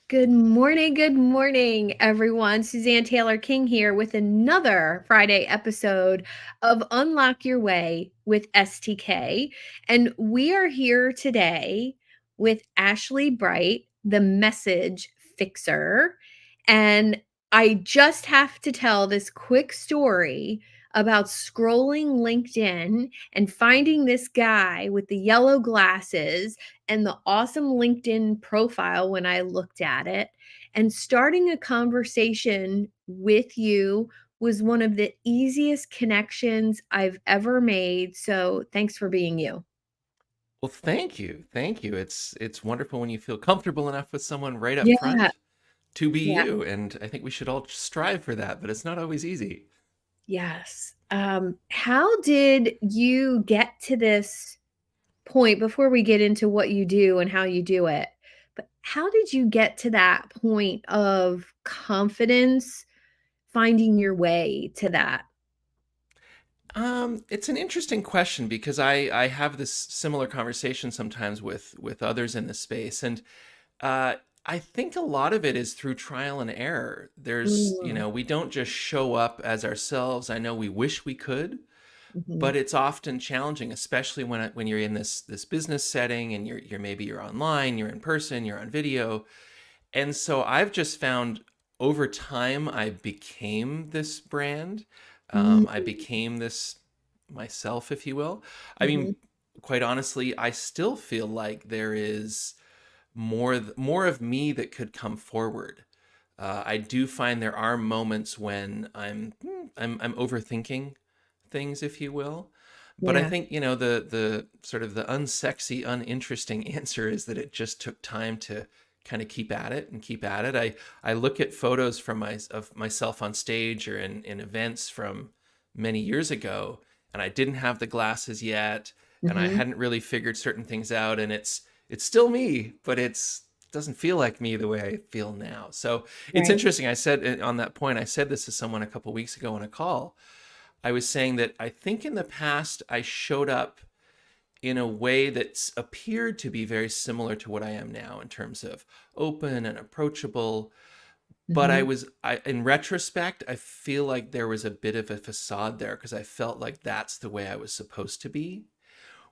Good morning, everyone. Suzanne Taylor-King here with another Friday episode of Unlock Your Way with STK. And we are here today with Ashley Bright, the message fixer. And I just have to tell this quick story about scrolling LinkedIn and finding this guy with the yellow glasses and the awesome LinkedIn profile when I looked at it. And starting a conversation with you was one of the easiest connections I've ever made. So thanks for being you. Well, thank you. Thank you. It's wonderful when you feel comfortable enough with someone right up Yeah. front to be Yeah. you. And I think we should all strive for that, but it's not always easy. Yes. How did you get to this point before we get into what you do and how you do it? But how did you get to that point of confidence, finding your way to that? It's an interesting question because I have this similar conversation sometimes with others in the space, and uh, I think a lot of it is through trial and error. Mm, We don't just show up as ourselves. I know we wish we could, mhm, but it's often challenging, especially when you're in this business setting and you're online, you're in person, you're on video. And so I've just found over time I became this brand. I mm, became this myself, if you will. I mean, mhm, quite honestly, I still feel like there is more of me that could come forward. I do find there are moments when I'm overthinking things, if you will. But I yeah, think, the sort of the unsexy, uninteresting answer is that it just took time to kind of keep at it and keep at it. I look at photos of myself on stage or in events from many years ago, and I didn't have the glasses yet, and I mhm, hadn't really figured certain things out, and it's still me, but it doesn't feel like me the way I feel now. So it's right, interesting. I said on that point, I said this to someone a couple weeks ago on a call. I was saying that I think in the past I showed up in a way that appeared to be very similar to what I am now in terms of open and approachable. But mhm, in retrospect, I feel like there was a bit of a facade there because I felt like that's the way I was supposed to be.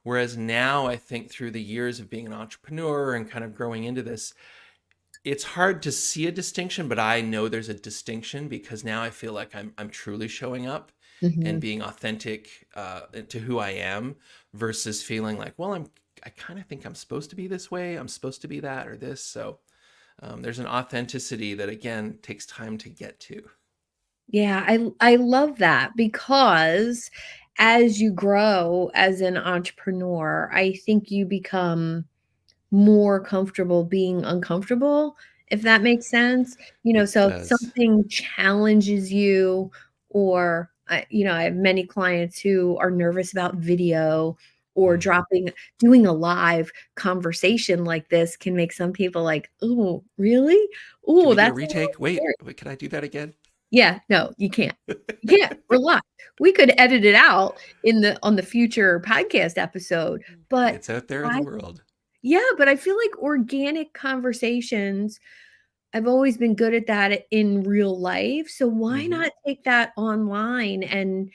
Whereas now, I think through the years of being an entrepreneur and kind of growing into this, it's hard to see a distinction, but I know there's a distinction because now I feel like I'm truly showing up and mhm. being authentic to who I am versus feeling like, well, I kind of think I'm supposed to be this way, I'm supposed to be that or this. So there's an authenticity that again takes time to get to. Yeah, I love that because as you grow as an entrepreneur, I think you become more comfortable being uncomfortable, if that makes sense. It So if does. something challenges you or I have many clients who are nervous about video or Mm. doing a live conversation like this can make some people like, "Oh, really? Can Oh, we do a that's a little retake? Wait, scary." wait, can I do that again? Yeah, no, you can't. You can't. We're live. We could edit it out in the on the future podcast episode, but It's out there in the I world. yeah, but I feel like organic conversations, I've always been good at that in real life, so why Hmm. not take that online and,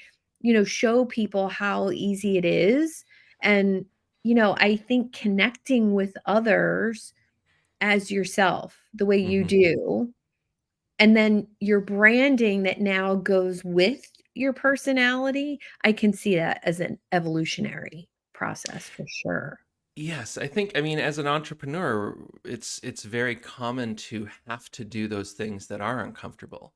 show people how easy it is? And, I think connecting with others as yourself, the way you Hmm. do, and then your branding that now goes with your personality, I can see that as an evolutionary process for sure. Yes, I mean, as an entrepreneur, it's very common to have to do those things that are uncomfortable.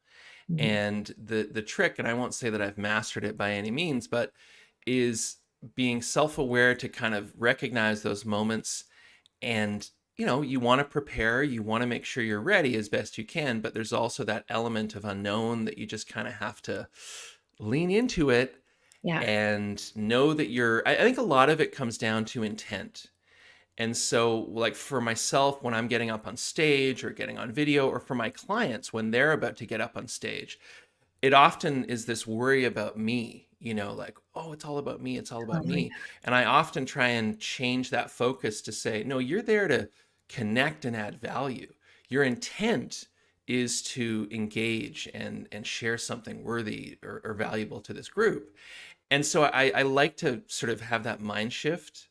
Mhm. And the trick, and I won't say that I've mastered it by any means, but is being self-aware to kind of recognize those moments. And you want to prepare, you want to make sure you're ready as best you can, but there's also that element of unknown that you just kind of have to lean into it Yeah. and know that I think a lot of it comes down to intent. And so, like for myself, when I'm getting up on stage or getting on video, or for my clients when they're about to get up on stage, it often is this worry about me, like, oh, it's all about me, it's all Oh, about yeah. me. And I often try and change that focus to say, no, you're there to connect and add value. your intent is to engage and share something worthy or valuable to this group. And so I like to sort of have that mind shift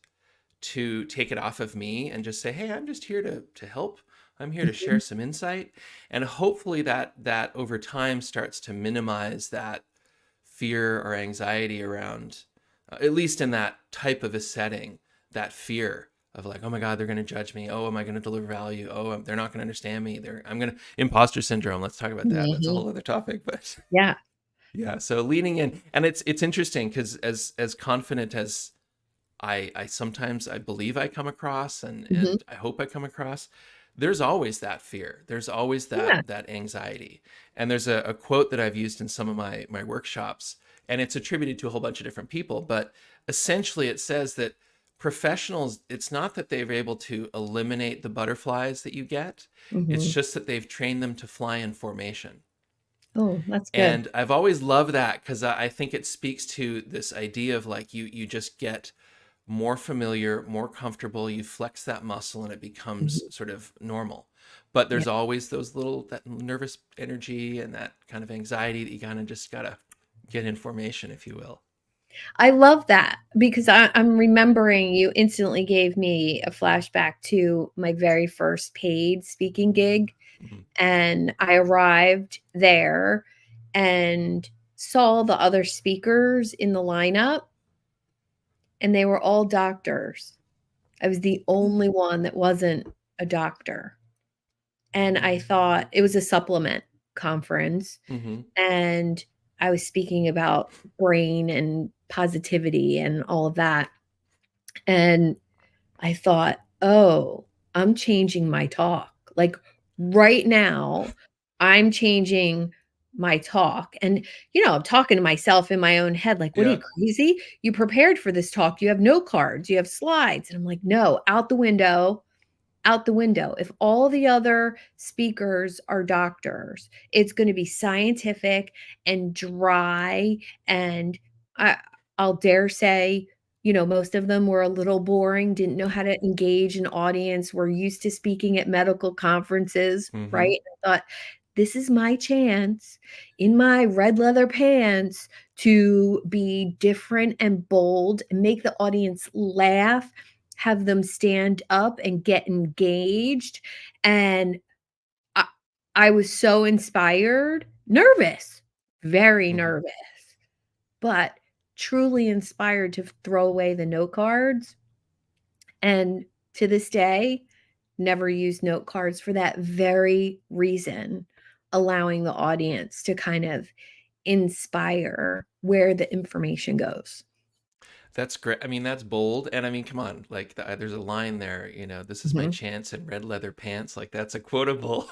to take it off of me and just say, hey, I'm just here to help. I'm here to share Mhm. some insight. And hopefully that over time starts to minimize that fear or anxiety around, at least in that type of a setting, that fear of like, oh my God, they're going to judge me. Oh, am I going to deliver value? Oh, they're not going to understand me. I'm going to imposter syndrome. Let's talk about that. That's a Mhm. whole other topic. But Yeah. yeah, so leaning in, and it's interesting because as confident as I sometimes I believe I come across Mhm. and I hope I come across, there's always that fear. There's always Yeah. that anxiety. And there's a quote that I've used in some of my workshops, and it's attributed to a whole bunch of different people, but essentially it says that professionals, it's not that they're able to eliminate the butterflies that you get, it's Mhm. just that they've trained them to fly in formation. Oh, that's good. And I've always loved that because I think it speaks to this idea of like you just get more familiar, more comfortable, you flex that muscle and it becomes Mhm. sort of normal. But Yeah. there's always those little that nervous energy and that kind of anxiety that you kind of just gotta get in formation, if you will. I love that because I'm remembering you instantly gave me a flashback to my very first paid speaking gig. Mhm. And I arrived there and saw the other speakers in the lineup, and they were all doctors. I was the only one that wasn't a doctor. And I thought it was a supplement conference, Mhm. and I was speaking about brain and positivity and all of that. And I thought, "Oh, I'm changing my talk." Like, right now, I'm changing my talk, and, I'm talking to myself in my own head like, "What are you, Yeah. crazy? You prepared for this talk, you have note cards, you have slides." And I'm like, "No, out the window, out the window. If all the other speakers are doctors, it's going to be scientific and dry. And I, I'll dare say, most of them were a little boring, didn't know how to engage an audience, were used to speaking at medical conferences, Mhm. right? I thought, this is my chance in my red leather pants to be different and bold and make the audience laugh, have them stand up and get engaged, and I I was so inspired, nervous, very Mhm. nervous, but truly inspired to throw away the note cards, and to this day, never use note cards for that very reason, allowing the audience to kind of inspire where the information goes. That's great. I mean, that's bold. And I mean, come on, like there's a line there, this is my Mhm. chance in red leather pants. Like that's a quotable,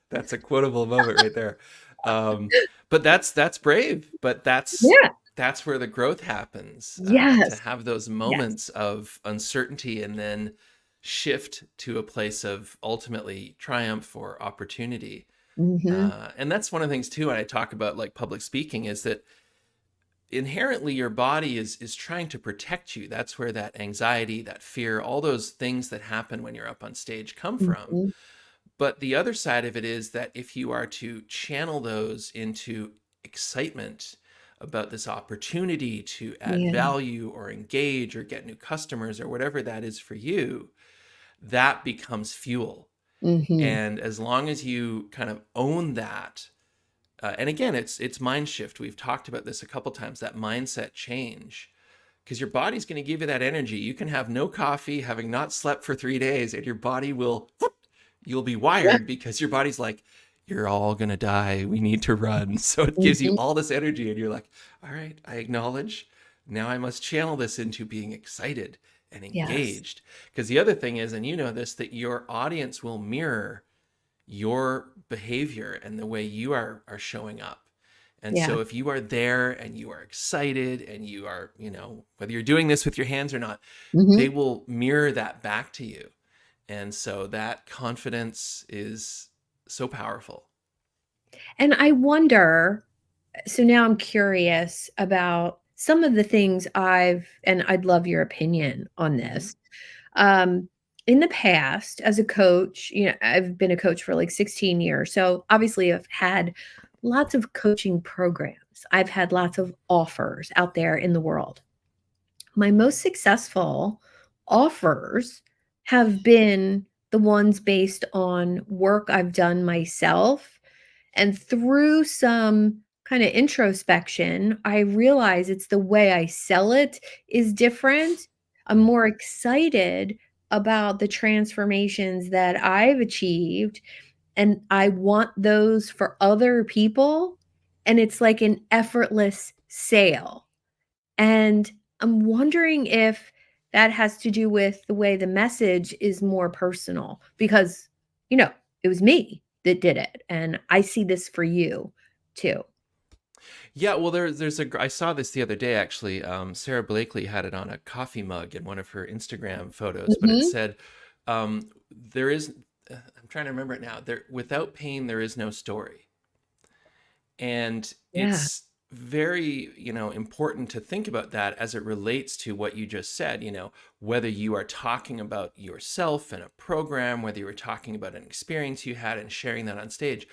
that's a quotable moment right there. Um, but that's brave. But Yeah. that's where the growth happens. To Yes. have those Yes. moments of uncertainty and then shift to a place of ultimately triumph or opportunity. Mhm. And that's one of the things too. When I talk about like public speaking, is that inherently your body is trying to protect you. That's where that anxiety, that fear, all those things that happen when you're up on stage come from. Mhm. But the other side of it is that if you are to channel those into excitement about this opportunity to add Yeah. value or engage or get new customers or whatever that is for you, that becomes fuel. Mhm. And as long as you kind of own that, and again, it's mind shift. We've talked about this a couple times. That mindset change, because your body's going to give you that energy. You can have no coffee, having not slept for 3 days, and your body will. You'll be Yeah. wired because your body's like, you're all going to die. We need to run. So it gives you Mhm. all this energy, and you're like, all right, I acknowledge. Now I must channel this into being excited and Yes. engaged. Because the other thing is, and you know this, that your audience will mirror your behavior and the way you are showing up. And Yeah. so if you are there and you are excited and you are, whether you're doing this with your hands or not, they Mhm. will mirror that back to you. And so that confidence is so powerful. And I wonder, so now I'm curious about some of the things and I'd love your opinion on Hmm. this. Um, in the past, as a coach, I've been a coach for like 16 years. So obviously, I've had lots of coaching programs. I've had lots of offers out there in the world. My most successful offers have been the ones based on work I've done myself. And through some kind of introspection, I realize it's the way I sell it is different. I'm Mm. more excited about the transformations that I've achieved, and I want those for other people. And it's like an effortless sale. And I'm wondering if that has to do with the way the message is more personal because, you know, it was me that did it. And I see this for you too. Yeah, well, I saw this the other day actually. Sarah Blakely had it on a coffee mug in one of her Instagram photos, but it Hmm. said, "There is." I'm trying to remember it now. There, without pain, there is no story, and Yeah. it's very, important to think about that as it relates to what you just said. Whether you are talking about yourself in a program, whether you are talking about an experience you had and sharing that on stage,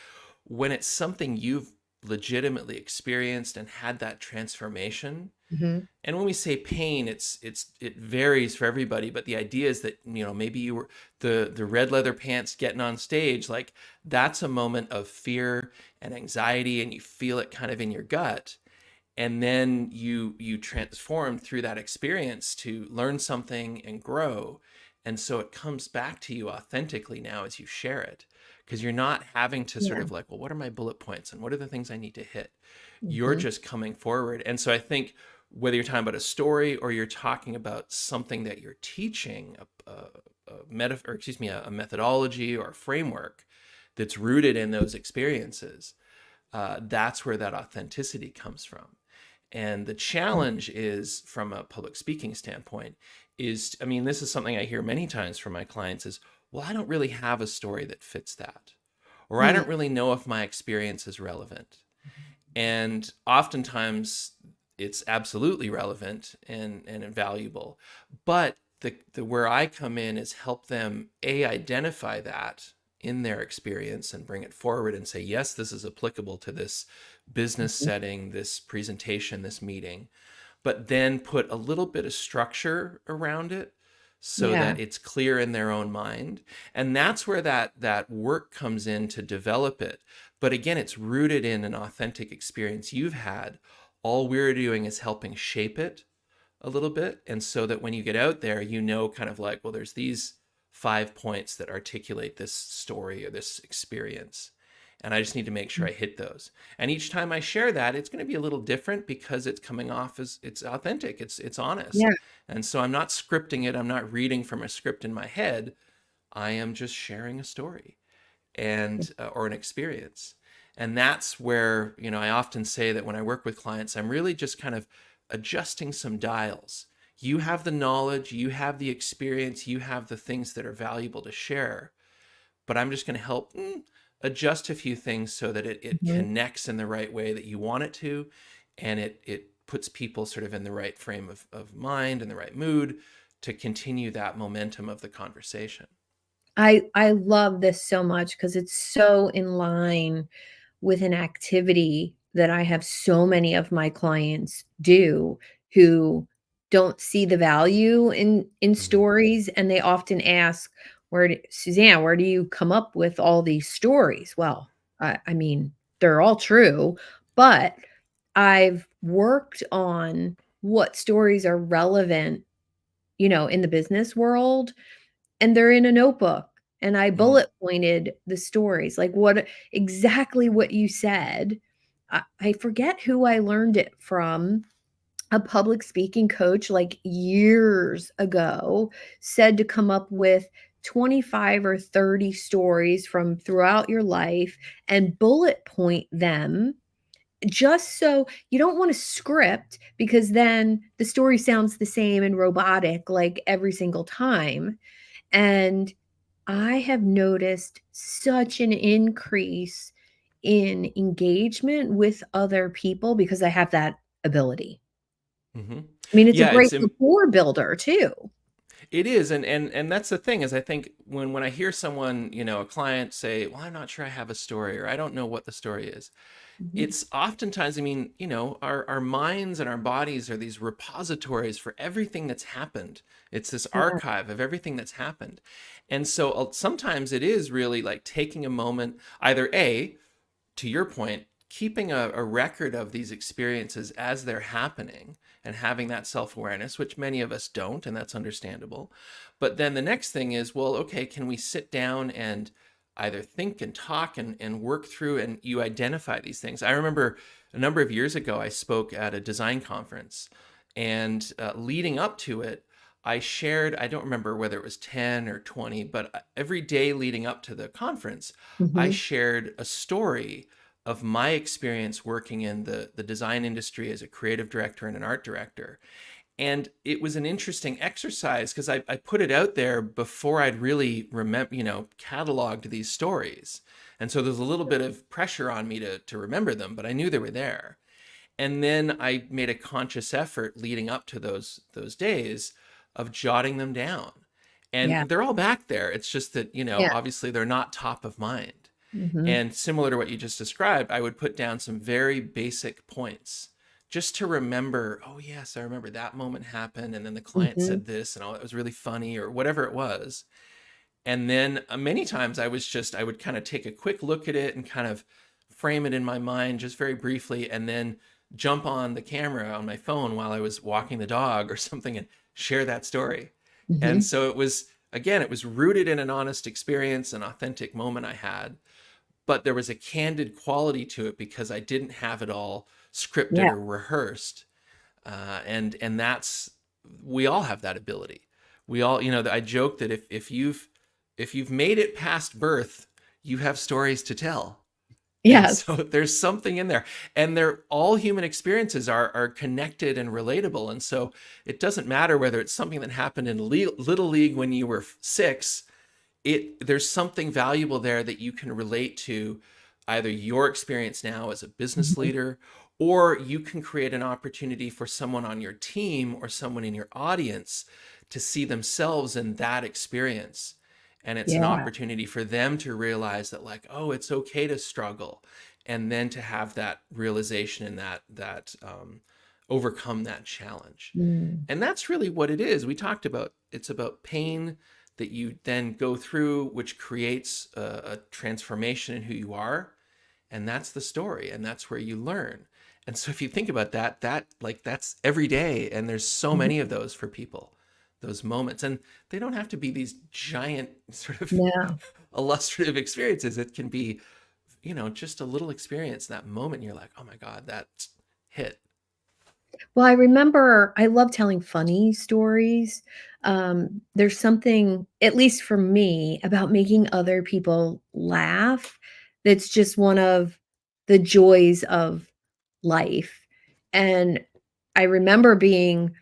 when it's something you've legitimately experienced and had that transformation. Hmm. And when we say pain, it varies for everybody, but the idea is that, maybe you were the red leather pants getting on stage, like that's a moment of fear and anxiety, and you feel it kind of in your gut. And then you transform through that experience to learn something and grow. And so it comes back to you authentically now as you share it, because you're not having to sort Yeah. of like, well, what are my bullet points and what are the things I need to hit? You're Hmm. just coming forward. And so I think whether you're talking about a story or you're talking about something that you're teaching, a methodology or a framework that's rooted in those experiences, that's where that authenticity comes from. And the challenge is, from a public speaking standpoint, I mean, this is something I hear many times from my clients is, well, I don't really have a story that fits that, or I Mm. don't really know if my experience is relevant. And oftentimes it's absolutely relevant and invaluable. But the where I come in is help them identify that in their experience and bring it forward and say, yes, this is applicable to this business Mhm. setting, this presentation, this meeting, but then put a little bit of structure around it so Yeah. that it's clear in their own mind. And that's where that work comes in to develop it. But again, it's rooted in an authentic experience you've had. All we're doing is helping shape it a little bit, and so that when you get out there, kind of like, well, there's these 5 points that articulate this story or this experience, and I just need to make sure I hit those. And each time I share that, it's going to be a little different because it's coming off as it's authentic, it's honest. Yeah. And so I'm not scripting it, I'm not reading from a script in my head. I am just sharing a story and or an experience. And that's where, I often say that when I work with clients, I'm really just kind of adjusting some dials. You have the knowledge, you have the experience, you have the things that are valuable to share, but I'm just going to help adjust a few things so that it Mhm. connects in the right way that you want it to, and it puts people sort of in the right frame of mind and the right mood to continue that momentum of the conversation. I love this so much because it's so in line with an activity that I have so many of my clients do who don't see the value in Mhm. stories, and they often ask, Suzanne, where do you come up with all these stories?" Well, I mean, they're all true, but I've worked on what stories are relevant, in the business world, and they're in a notebook, and I Mhm. bullet pointed the stories, like, exactly what you said. I forget who I learned it from. A public speaking coach, like, years ago, said to come up with 25 or 30 stories from throughout your life and bullet point them, just so you don't want a script because then the story sounds the same and robotic, like, every single time. And I have noticed such an increase in engagement with other people because I have that ability. Mhm. I mean, it's a Yeah, great rapport builder too. It is, and that's the thing is I think when I hear someone, a client say, "Well, I'm not sure I have a story," or "I don't know what the story is," Mhm. it's oftentimes, I mean, our minds and our bodies are these repositories for everything that's happened. It's this Yeah. archive of everything that's happened. And so sometimes it is really like taking a moment, either A, to your point, keeping a record of these experiences as they're happening and having that self awareness, which many of us don't, and that's understandable. But then the next thing is, well, okay, can we sit down and either think and talk and work through and you identify these things? I remember a number of years ago, I spoke at a design conference, and leading up to it, I shared, I don't remember whether it was 10 or 20, but every day leading up to the conference, I Mhm. shared a story of my experience working in the design industry as a creative director and an art director. And it was an interesting exercise because I put it out there before I'd really remember, cataloged these stories. And so there's a little bit of pressure on me to remember them, but I knew they were there. And then I made a conscious effort leading up to those days of jotting them down. And Yeah. they're all back there. It's just that, Yeah. obviously they're not top of mind. Mhm. And similar to what you just described, I would put down some very basic points just to remember, oh, yes, I remember that moment happened. And then the client Mhm. said this, and oh, it was really funny, or whatever it was. And then many times I would kind of take a quick look at it and kind of frame it in my mind just very briefly, and then jump on the camera on my phone while I was walking the dog or something and share that story. And Mhm. so it was, again, it was rooted in an honest experience, an authentic moment I had, but there was a candid quality to it because I didn't have it all scripted Yeah. or rehearsed. And that's, we all have that ability. We all, I joke that if you've made it past birth, you have stories to tell. And Yes. so there's something in there, and they're all human experiences are connected and relatable. And so it doesn't matter whether it's something that happened in little league when you were 6. There's something valuable there that you can relate to, either your experience now as a business Mhm. leader, or you can create an opportunity for someone on your team or someone in your audience to see themselves in that experience. And it's an Yeah. opportunity for them to realize that, like, oh, it's okay to struggle, and then to have that realization and that overcome that challenge. Mm. And that's really what it is. We talked about, it's about pain that you then go through, which creates a transformation in who you are. And that's the story. And that's where you learn. And so if you think about that, that's every day. And there's so Mhm. many of those for people, those moments. And they don't have to be these giant sort of Yeah. illustrative experiences. It can be, just a little experience, that moment. You're like, oh my God, that's hit. Well, I remember I love telling funny stories. There's something, at least for me, about making other people laugh that's just one of the joys of life. And I remember being,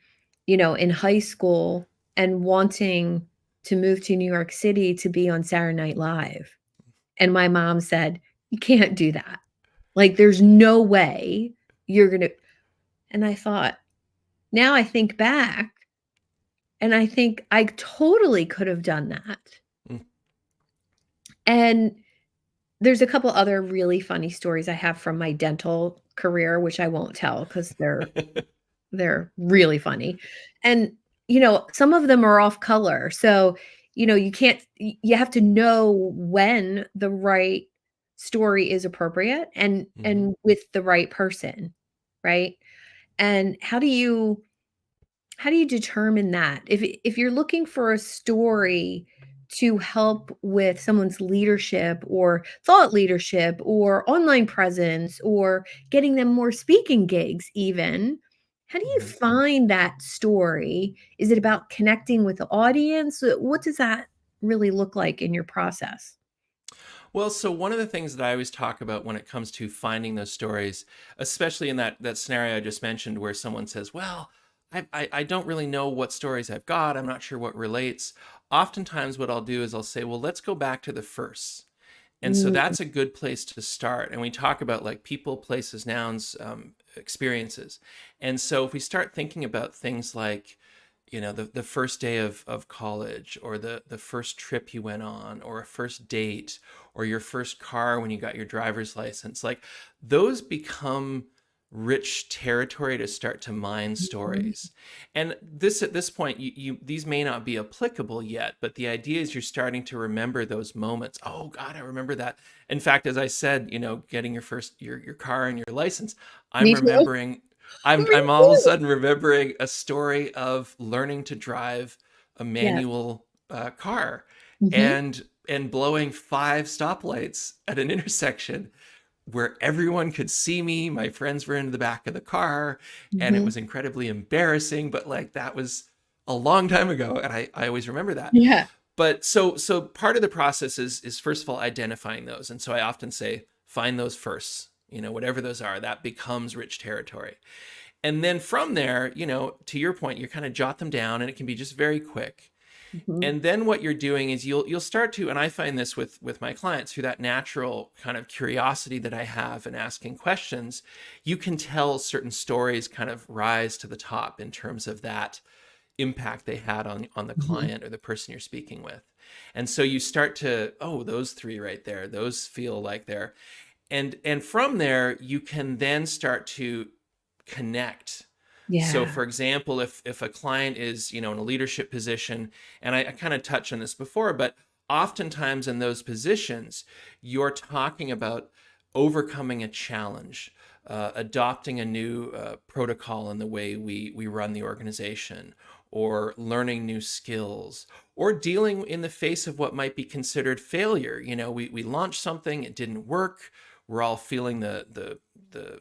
in high school and wanting to move to New York City to be on Saturday Night Live. And my mom said, "You can't do that. Like, there's no way you're gonna." And I thought, now I think back, and I think I totally could have done that. Mm. And there's a couple other really funny stories I have from my dental career, which I won't tell because they're really funny. And, some of them are off color. So, you can't you have to know when the right story is appropriate Mhm. and with the right person, right? And how do you determine that? If you're looking for a story to help with someone's leadership or thought leadership or online presence or getting them more speaking gigs even, how do you Mhm. find that story? Is it about connecting with the audience? What does that really look like in your process? Well, so one of the things that I always talk about when it comes to finding those stories, especially in that scenario I just mentioned, where someone says, "Well, I don't really know what stories I've got. I'm not sure what relates." Oftentimes, what I'll do is I'll say, "Well, let's go back to the first." And so Mm, that's a good place to start. And we talk about like people, places, nouns, experiences. And so if we start thinking about things like, the first day of college, or the first trip you went on, or a first date, or your first car when you got your driver's license. Like, those become rich territory to start to mine Mhm. stories. And this, at this point, these may not be applicable yet, but the idea is you're starting to remember those moments. Oh God, I remember that. In fact, as I said, getting your first your car and your license, I'm Me too. remembering Me I'm all of a too. sudden remembering a story of learning to drive a Yes. manual car, Hmm. and blowing 5 stoplights at an intersection where everyone could see me. My friends were in the back of the car, and it Hmm. was incredibly embarrassing. But like, that was a long time ago, and I always remember that. Yeah. But so part of the process is first of all identifying those, and so I often say find those first. Whatever those are, that becomes rich territory. And then from there, to your point, you kind of jot them down, and it can be just very quick. Hmm. And then what you're doing is you'll start to, and I find this with my clients, through that natural kind of curiosity that I have in asking questions, you can tell certain stories kind of rise to the top in terms of that impact they had on the Hmm. client or the person you're speaking with. And so you start to, oh, those three right there, those feel like they're, and from there you can then start to connect. So Yeah. for example, if a client is, in a leadership position, and I kind of touched on this before, but oftentimes in those positions, you're talking about overcoming a challenge, adopting a new protocol in the way we run the organization, or learning new skills, or dealing in the face of what might be considered failure. We launched something, it didn't work. We're all feeling the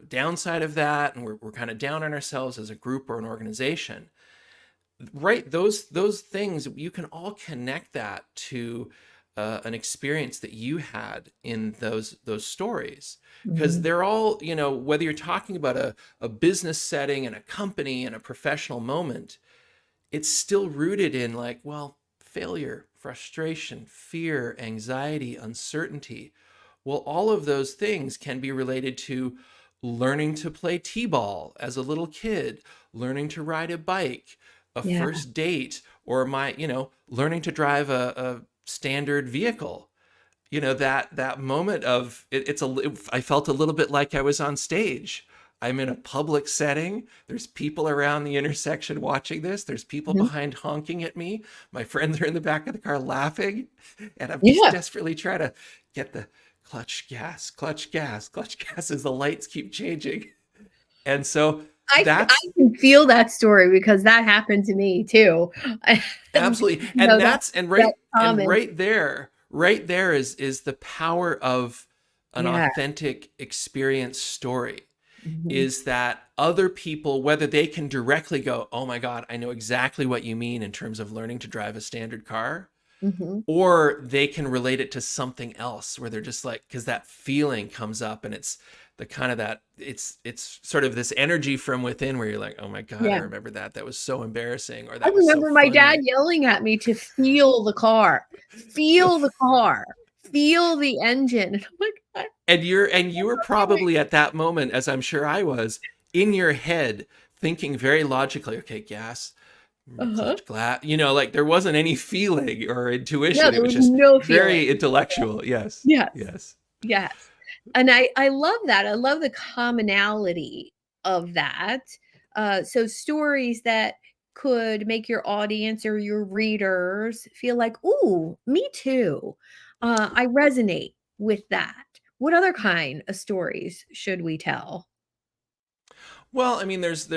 downside of that, and we're kind of down on ourselves as a group or an organization. Right, those things, you can all connect that to an experience that you had in those stories, because Hmm. they're all, whether you're talking about a business setting and a company and a professional moment, it's still rooted in, like, well, failure, frustration, fear, anxiety, uncertainty. Well, all of those things can be related to learning to play t-ball as a little kid, learning to ride a bike, a Yeah. first date, or learning to drive a standard vehicle. That moment of I felt a little bit like I was on stage. I'm in a public setting, there's people around the intersection watching this, there's people Hmm. behind honking at me, my friends are in the back of the car laughing, and I'm just Yeah. desperately trying to get the clutch gas, clutch gas, clutch gas as the lights keep changing. And so I that's can feel that story because that happened to me too. And absolutely, you know that and common. right there is the power of an Yeah. authentic experience story, Hmm. is that other people, whether they can directly go, oh my God, I know exactly what you mean in terms of learning to drive a standard car, Hmm. or they can relate it to something else where they're just like, because that feeling comes up, and it's the kind of that, it's sort of this energy from within where you're like, oh my God, I Yeah. remember that was so embarrassing, or I that was so remember my dad funny. yelling at me to feel the car, feel the engine. And I'm like, And you were "What probably at that moment, as I'm sure I was, in your head thinking very logically, okay, gas, uh-huh. clutch, glass, like there wasn't any feeling or No, intuition, it there was was just no very feeling. intellectual. Yes, Yes. yes. Yes. And I love that. I love the commonality of that. So stories that could make your audience or your readers feel like, "Ooh, me too. I resonate with that." What other kind of stories should we tell? Well, I mean, there's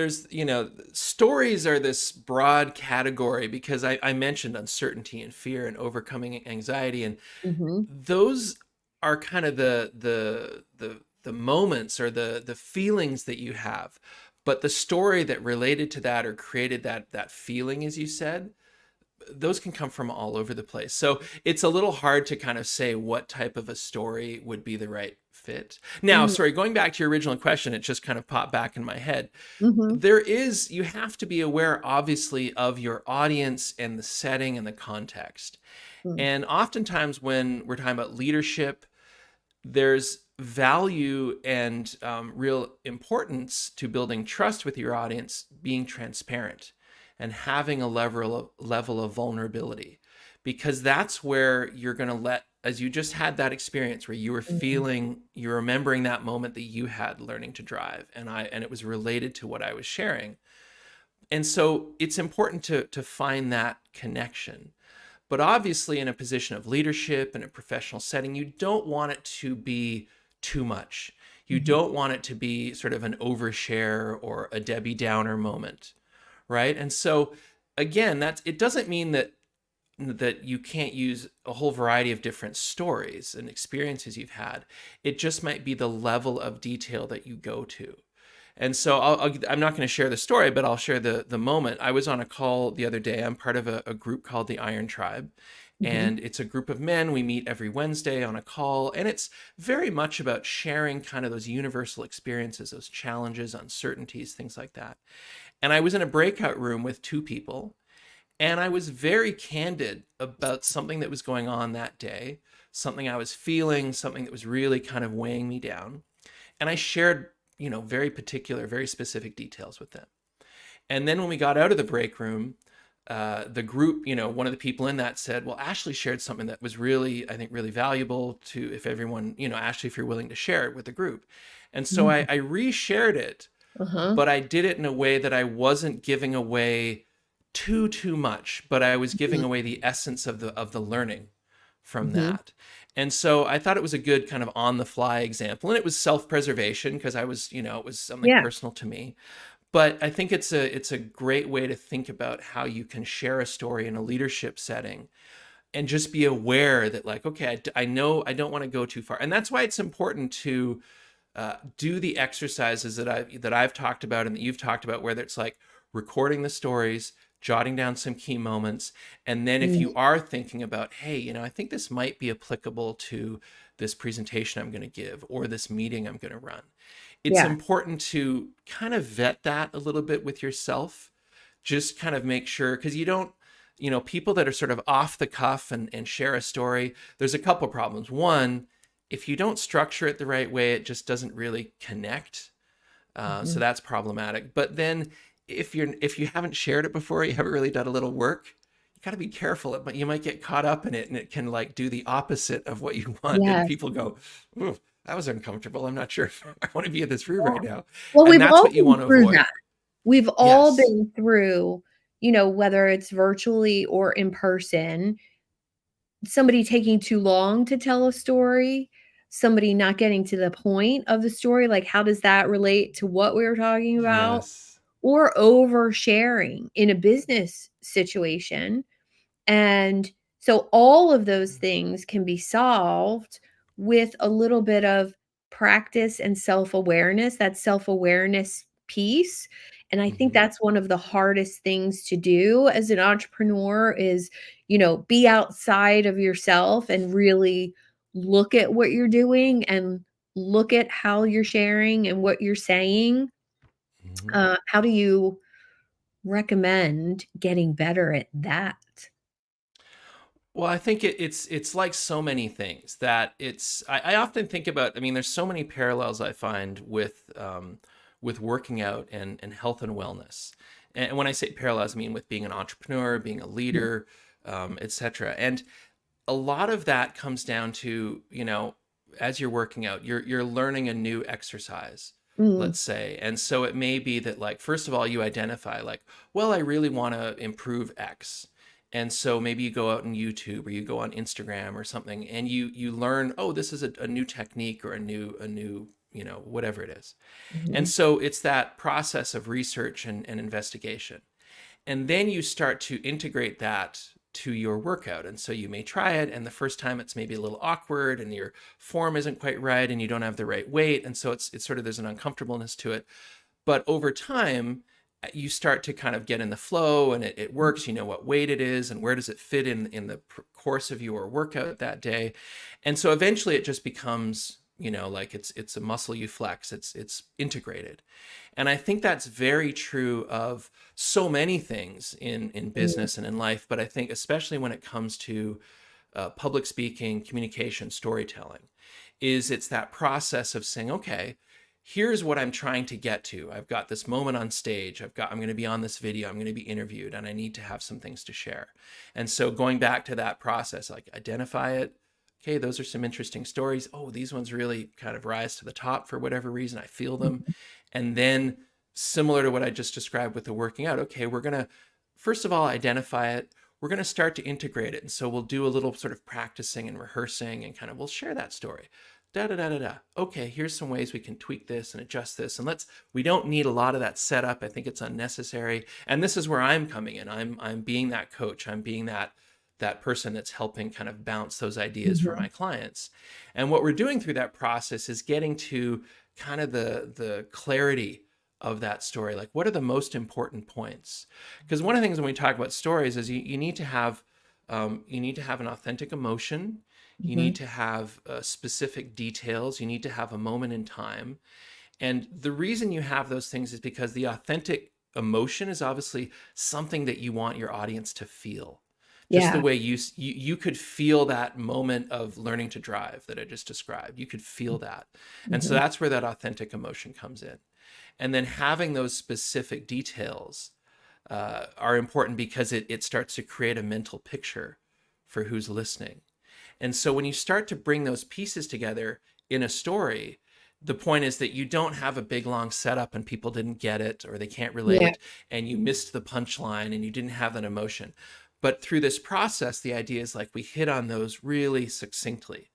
stories are this broad category, because I mentioned uncertainty and fear and overcoming anxiety, and Mhm. those are kind of the moments, or the feelings that you have. But the story that related to that, or created that feeling, as you said, those can come from all over the place. So it's a little hard to kind of say what type of a story would be the right fit. Now, Mhm. sorry, going back to your original question, it just kind of popped back in my head. Mhm. You have to be aware, obviously, of your audience and the setting and the context. Mm. And oftentimes when we're talking about leadership, there's value and real importance to building trust with your audience, being transparent. and having a level of vulnerability, because that's where you're going to let, as you just had that experience where you were Mhm. feeling, you're remembering that moment that you had learning to drive, and it was related to what I was sharing. And so it's important to find that connection. But obviously, in a position of leadership in a professional setting, you don't want it to be too much. You Mhm. don't want it to be sort of an overshare or a Debbie Downer moment, right? And so, again, that's, it doesn't mean that you can't use a whole variety of different stories and experiences you've had. It just might be the level of detail that you go to. And so I'm not going to share the story, but I'll share the moment. I was on a call the other day. I'm part of a group called the Iron Tribe, Mhm. and it's a group of men. We meet every Wednesday on a call, and it's very much about sharing kind of those universal experiences, those challenges, uncertainties, things like that. And I was in a breakout room with two people, and I was very candid about something that was going on that day, something I was feeling, something that was really kind of weighing me down. And I shared, very particular, very specific details with them. And then when we got out of the break room, the group, one of the people in that said, "Well, Ashley shared something that was really, I think, really valuable to, if everyone, Ashley, if you're willing to share it with the group." And so Mhm. I reshared it, Uh-huh. but I did it in a way that I wasn't giving away too much, but I was giving Mhm. away the essence of the learning from Mhm. that. And so I thought it was a good kind of on the fly example. And it was self-preservation because I was, it was something Yeah. personal to me. But I think it's a great way to think about how you can share a story in a leadership setting and just be aware that, like, okay, I know I don't want to go too far. And that's why it's important to do the exercises that I've talked about and that you've talked about, where it's like recording the stories, jotting down some key moments, and then if Mm. you are thinking about, hey, I think this might be applicable to this presentation I'm going to give or this meeting I'm going to run. It's Yeah. important to kind of vet that a little bit with yourself, just kind of make sure, because you don't, people that are sort of off the cuff and share a story, there's a couple problems. One, if you don't structure it the right way, it just doesn't really connect. So Mhm. that's problematic. But then if you haven't shared it before, you haven't really done a little work, you got to be careful. But you might get caught up in it, and it can like do the opposite of what you want. And Yeah. people go, "Ooh, that was uncomfortable. I'm not sure if I want to be in this room right Yeah. now." Well, And we've that's all what you been want to through that. avoid. We've all Yes. been through, whether it's virtually or in person, somebody taking too long to tell a story, somebody not getting to the point of the story, like, how does that relate to what we were talking about? Yes. Or oversharing in a business situation. And so all of those things can be solved with a little bit of practice and self-awareness, that self-awareness piece. And I think Hmm. that's one of the hardest things to do as an entrepreneur is, be outside of yourself and really look at what you're doing and look at how you're sharing and what you're saying. Hmm. How do you recommend getting better at that? Well, I think it's like so many things that I often think about. I mean, there's so many parallels I find with working out and health and wellness. And when I say parallels, I mean with being an entrepreneur, being a Mhm. leader, etc. And a lot of that comes down to, as you're working out, you're learning a new exercise, Mm. let's say. And so it may be that, like, first of all, you identify, like, well, I really want to improve X. And so maybe you go out on YouTube or you go on Instagram or something, and you learn, oh, this is a new technique or a new, whatever it is. And Mhm. so it's that process of research and investigation. And then you start to integrate that to your workout. And so you may try it, and the first time it's maybe a little awkward, and your form isn't quite right, and you don't have the right weight. And so it's sort of, there's an uncomfortableness to it. But over time, you start to kind of get in the flow, and it works. You know what weight it is and where does it fit in the course of your workout that day. And so eventually it just becomes, like it's a muscle you flex. It's integrated. And I think that's very true of so many things in Mhm. business and in life. But I think especially when it comes to public speaking, communication, storytelling, it's that process of saying, okay, here's what I'm trying to get to. I've got this moment on stage. I'm going to be on this video. I'm going to be interviewed, and I need to have some things to share. And so going back to that process, like identify it. Okay, those are some interesting stories. Oh, these ones really kind of rise to the top for whatever reason. I feel them. And then similar to what I just described with the working out, okay, we're going to, first of all, identify it. We're going to start to integrate it. And so we'll do a little sort of practicing and rehearsing and kind of we'll share that story. Da da da da da. Okay, here's some ways we can tweak this and adjust this. And we don't need a lot of that setup. I think it's unnecessary. And this is where I'm coming in. I'm being that coach. I'm being that person that's helping kind of bounce those ideas for my clients. And what we're doing through that process is getting to kind of the clarity of that story. Like, what are the most important points? Because one of the things when we talk about stories is you need to have an authentic emotion. You need to have specific details. You need to have a moment in time. And the reason you have those things is because the authentic emotion is obviously something that you want your audience to feel. Just the way you could feel that moment of learning to drive that I just described. You could feel that. And so that's where that authentic emotion comes in. And then having those specific details are important because it starts to create a mental picture for who's listening. And so when you start to bring those pieces together in a story, the point is that you don't have a big long setup and people didn't get it or they can't relate and you missed the punchline and you didn't have that emotion. But through this process, the idea is like we hit on those really succinctly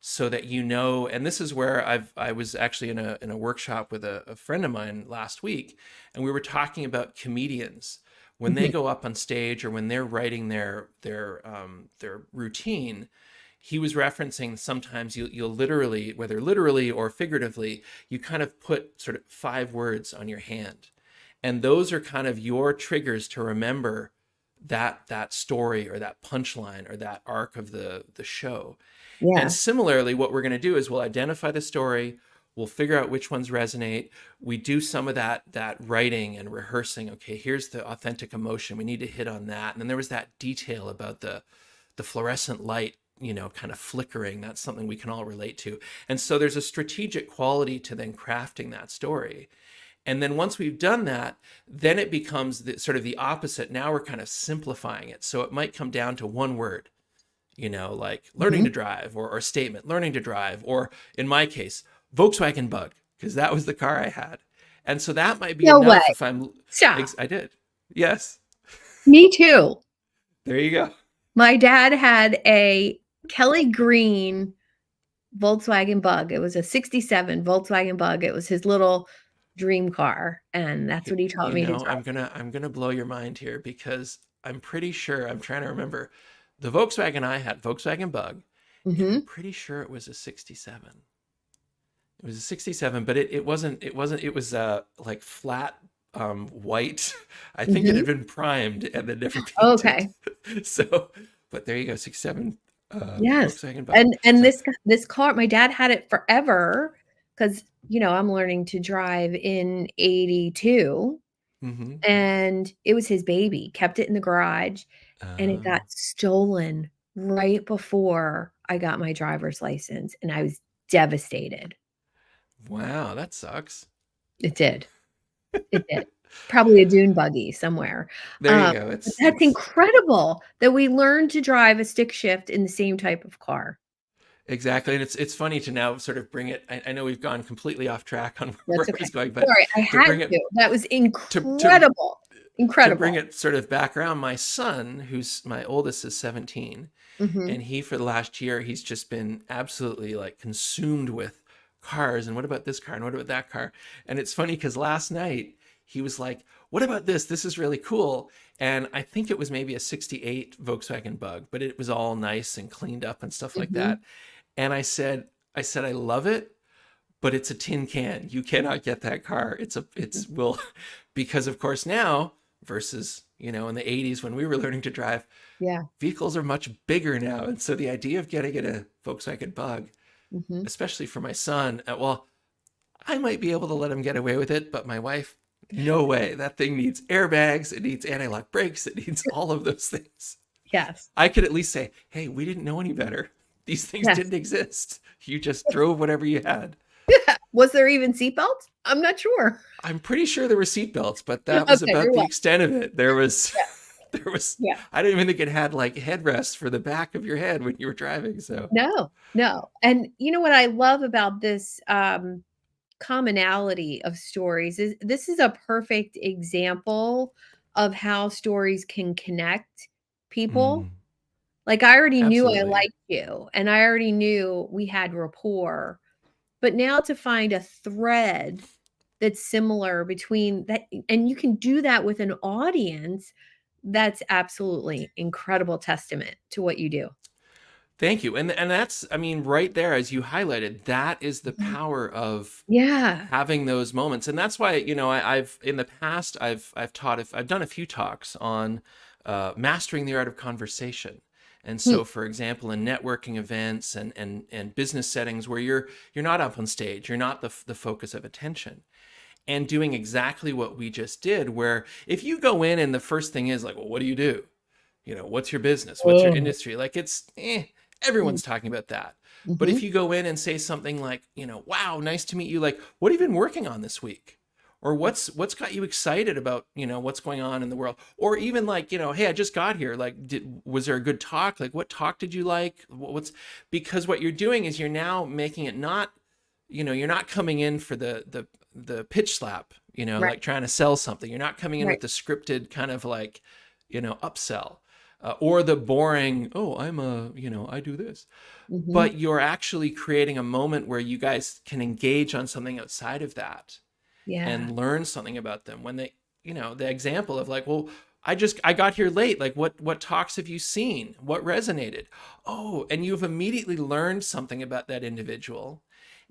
so that you know, and this is where I was actually in a workshop with a friend of mine last week, and we were talking about comedians when they go up on stage or when they're writing their routine. He was referencing sometimes you'll literally, whether literally or figuratively, you kind of put sort of 5 words on your hand. And those are kind of your triggers to remember that story or that punchline or that arc of the show. And similarly, what we're going to do is we'll identify the story. We'll figure out which ones resonate. We do some of that writing and rehearsing. Okay, here's the authentic emotion. We need to hit on that. And then there was that detail about the fluorescent light, kind of flickering. That's something we can all relate to. And so there's a strategic quality to then crafting that story. And then once we've done that, then it becomes sort of the opposite. Now we're kind of simplifying it. So it might come down to one word, like learning to drive or statement, learning to drive, or in my case, Volkswagen Bug, because that was the car I had. And so that might be enough if I'm... Stop. I did. Yes. Me too. There you go. My dad had a Kelly Green Volkswagen Bug. It was a 67 Volkswagen Bug. It was his little dream car, and that's what he taught me to drive. I'm gonna blow your mind here because I'm pretty sure, I'm trying to remember, the Volkswagen I had, Volkswagen Bug, and I'm pretty sure it was a 67. It was a 67, but it wasn't, it was like flat white. I think it had been primed and then never painted. Okay. So, but there you go, 67 yes. Volkswagen Bug. And so, this car, my dad had it forever because, I'm learning to drive in 82 and it was his baby, kept it in the garage and it got stolen right before I got my driver's license and I was devastated. Wow, that sucks. It did. It did. Probably a dune buggy somewhere. There you go. That's incredible that we learned to drive a stick shift in the same type of car. Exactly. And it's funny to now sort of bring it. I know we've gone completely off track on where I was going, but sorry, I had to. That was incredible. Incredible. To bring it sort of back around, my son, who's my oldest, is 17. And he, for the last year, he's just been absolutely like consumed with cars. And what about this car? And what about that car? And it's funny because last night he was like, what about this? This is really cool. And I think it was maybe a 68 Volkswagen Bug, but it was all nice and cleaned up and stuff like that. And I said, I love it, but it's a tin can. You cannot get that car. Because of course now versus, in the 80s when we were learning to drive, vehicles are much bigger now. And so the idea of getting a Volkswagen Bug, especially for my son, well, I might be able to let him get away with it, but my wife, no way. That thing needs airbags. It needs anti-lock brakes. It needs all of those things. Yes. I could at least say, hey, we didn't know any better. These things didn't exist. You just drove whatever you had. Was there even seatbelts? I'm not sure. I'm pretty sure there were seatbelts, but that was Okay, there about the was. extent of it. There was, there was, Yeah. I don't even think it had like headrests for the back of your head when you were driving. So, No, no. And you know what I love about this commonality of stories is this is a perfect example of how stories can connect people. mm, Like I already knew I absolutely. liked you and I already knew we had rapport, but now to find a thread that's similar between that and you can do that with an audience, that's absolutely incredible testament to what you do. Thank you. And that's, I mean, right there, as you highlighted, that is the Mhm. power of Yeah. having those moments. And that's why, you know, I've in the past, I've taught, if I've done a few talks on mastering the art of conversation. And Hmm. so, for example, in networking events and business settings where you're not up on stage, you're not the focus of attention, and doing exactly what we just did, where if you go in and the first thing is like, well, what do you do? You know, what's your business? What's your Oh. industry? Like Mm. everyone's talking about that. But if Mhm. you go in and say something like, you know, wow, nice to meet you, like, what have you been working on this week? Or what's got you excited about, you know, what's going on in the world? Or even like, you know, hey, I just got here. Like, was there a good talk? Like, what talk did you like? What's because what you're doing is you're now making it not, you know, you're not coming in for the pitch slap, you know, Right, like trying to sell something. You're not coming in right. with the scripted kind of like, you know, upsell, or the boring, oh, I'm a, you know, I do this. Mhm. But you're actually creating a moment where you guys can engage on something outside of that Yeah. and learn something about them. When they, you know, the example of like, well, I got here late. Like, what talks have you seen? What resonated? Oh, and you've immediately learned something about that individual.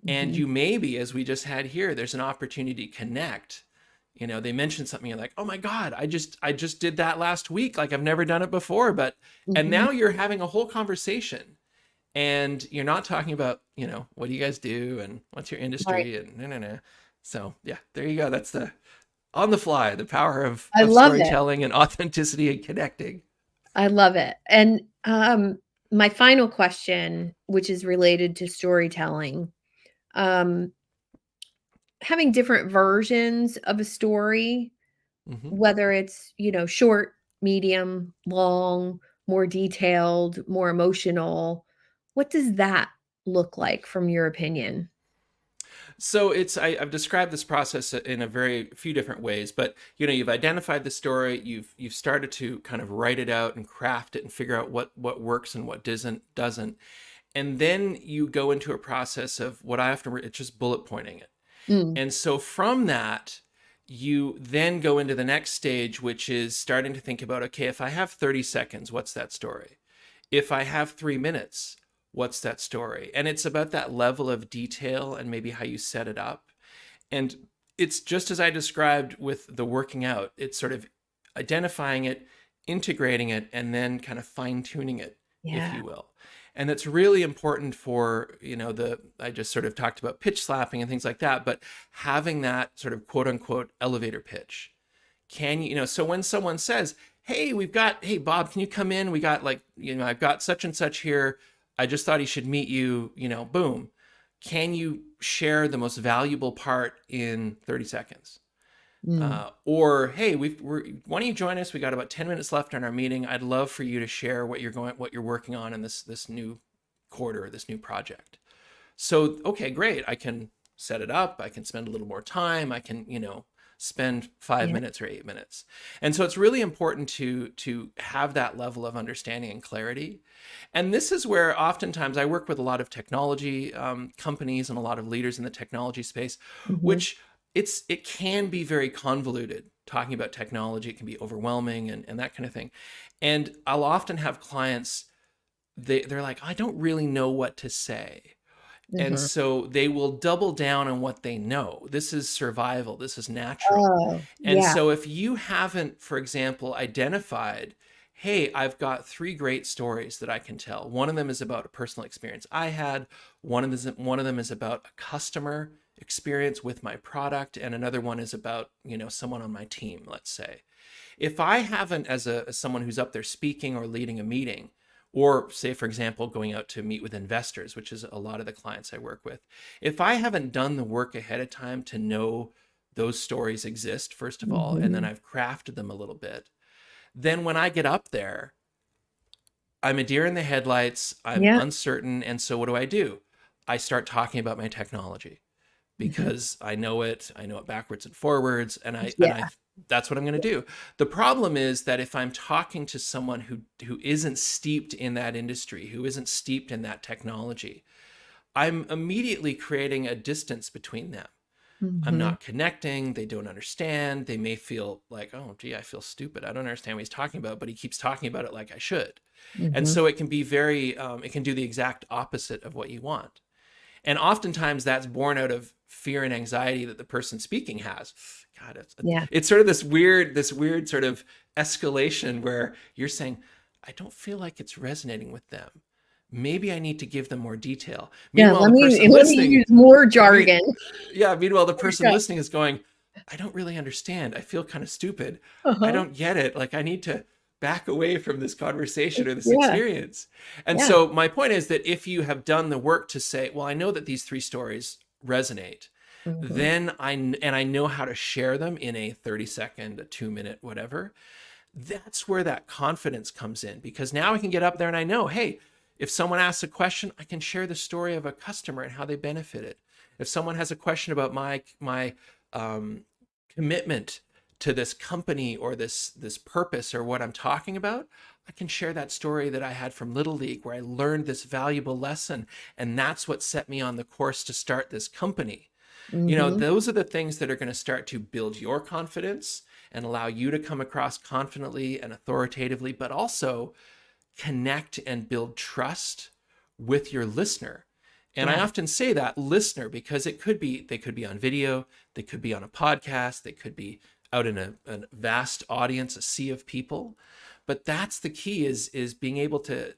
And Mhm. you maybe, as we just had here, there's an opportunity to connect. You know, they mentioned something, you're like, oh my God, I just did that last week. Like I've never done it before. But and Mhm. now you're having a whole conversation, and you're not talking about, you know, what do you guys do and what's your Right. industry and no no no. So yeah, there you go. That's the on the fly, the power I of love it. storytelling and authenticity and connecting. I love it. And, my final question, which is related to storytelling, um, having different versions of a story, Hmm. whether it's, short, medium, long, more detailed, more emotional, what does that look like from your opinion? So it's I've described this process in a very few different ways, but you know, you've identified the story, you've started to kind of write it out and craft it and figure out what works and what doesn't, and then you go into a process of what I often it's just bullet pointing it. Mm, And so from that, you then go into the next stage, which is starting to think about, okay, if I have 30 seconds, what's that story? If I have 3 minutes, what's that story? And it's about that level of detail and maybe how you set it up. And it's just as I described with the working out, it's sort of identifying it, integrating it, and then kind of fine tuning it, if yeah, you will. And that's really important for, you know, I just sort of talked about pitch slapping and things like that, but having that sort of quote unquote elevator pitch. Can you, you know, so when someone says, hey, hey, Bob, can you come in? We got like, you know, I've got such and such here. I just thought he should meet you, you know, boom. Can you share the most valuable part in 30 seconds? mm, Or hey, why don't you join us? We got about 10 minutes left on our meeting. I'd love for you to share what you're working on in this new quarter, this new project. So okay, great. I can set it up. I can spend a little more time. I can, you know, spend five yeah, minutes or 8 minutes. And so it's really important to have that level of understanding and clarity. And this is where oftentimes I work with a lot of technology companies and a lot of leaders in the technology space, mhm, which it can be very convoluted. Talking about technology, it can be overwhelming and that kind of thing. And I'll often have clients, they're like, I don't really know what to say. And mhm. so they will double down on what they know. This is survival, this is natural. Oh, And yeah, so if you haven't, for example, identified, hey, I've got three great stories that I can tell. One of them is about a personal experience I had, one of them is about a customer experience with my product, and another one is about, you know, someone on my team, let's say. If I haven't, as someone who's up there speaking or leading a meeting, or say, for example, going out to meet with investors, which is a lot of the clients I work with. If I haven't done the work ahead of time to know those stories exist, first of all, and then Mhm. I've crafted them a little bit, then when I get up there, I'm a deer in the headlights, I'm Yeah. uncertain. And so what do? I start talking about my technology Mhm. because I know it backwards and forwards, and Yeah. that's what I'm going to do. The problem is that if I'm talking to someone who isn't steeped in that industry, who isn't steeped in that technology, I'm immediately creating a distance between them. I'm Mhm. not connecting. They don't understand. They may feel like, oh, gee, I feel stupid. I don't understand what he's talking about, but he keeps talking about it like I should. And Mhm. so it can be it can do the exact opposite of what you want. And oftentimes that's born out of fear and anxiety that the person speaking has. God, Yeah. it's sort of this weird sort of escalation where you're saying, I don't feel like it's resonating with them. Maybe I need to give them more detail. Yeah, Meanwhile, the person let me listening, use more me, jargon. meanwhile, the person Yeah. listening is going, I don't really understand. I feel kind of stupid. I Uh-huh. don't get it. Like I need to back away from this conversation or this Yeah. experience. And Yeah. so my point is that if you have done the work to say, well, I know that these three stories resonate, Mhm. then I know how to share them in a 30-second, a 2-minute, whatever. That's where that confidence comes in, because now I can get up there and I know, hey, if someone asks a question, I can share the story of a customer and how they benefited. If someone has a question about my um, commitment to this company or this purpose or what I'm talking about, I can share that story that I had from Little League where I learned this valuable lesson, and that's what set me on the course to start this company. Mhm. Those are the things that are going to start to build your confidence and allow you to come across confidently and authoritatively, but also connect and build trust with your listener. And I Yeah. often say that listener because they could be on video, they could be on a podcast, they could be out in a vast audience, a sea of people. But that's the key, is being able to